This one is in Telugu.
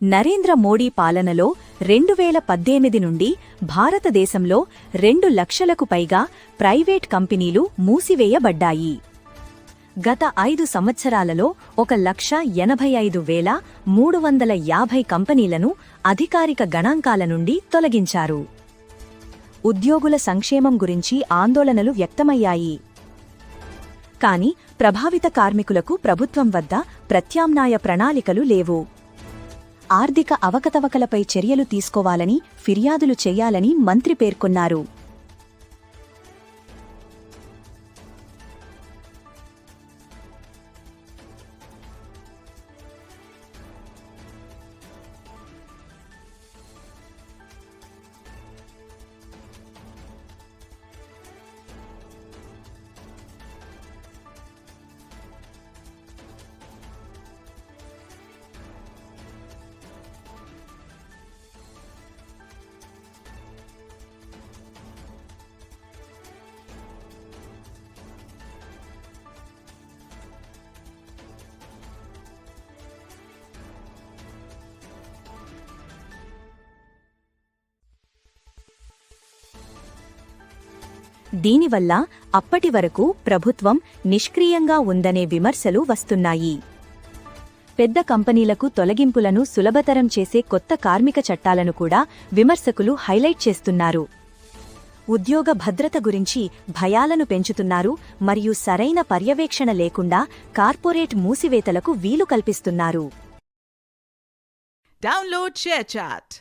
నరేంద్ర మోడీ పాలనలో 2018 నుండి భారతదేశంలో 2 లక్షలకు పైగా ప్రైవేట్ కంపెనీలు మూసివేయబడ్డాయి. గత 5 సంవత్సరాలలో 1,85,350 కంపెనీలను అధికారిక గణాంకాల నుండి తొలగించారు. ఉద్యోగుల సంక్షేమం గురించి ఆందోళనలు వ్యక్తమయ్యాయి. కాని ప్రభావిత కార్మికులకు ప్రభుత్వం వద్ద ప్రత్యామ్నాయ ప్రణాళికలు లేవు. ఆర్థిక అవకతవకలపై చర్యలు తీసుకోవాలని, ఫిర్యాదులు చేయాలని మంత్రి పేర్కొన్నారు. దీనివల్ల అప్పటివరకు ప్రభుత్వం నిష్క్రియంగా ఉందనే విమర్శలు వస్తున్నాయి. పెద్ద కంపెనీలకు తొలగింపులను సులభతరం చేసే కొత్త కార్మిక చట్టాలను కూడా విమర్శకులు హైలైట్ చేస్తున్నారు. ఉద్యోగ భద్రత గురించి భయాలను పెంచుతున్నారు మరియు సరైన పర్యవేక్షణ లేకుండా కార్పొరేట్ మూసివేతలకు వీలు కల్పిస్తున్నారు. Download share chat.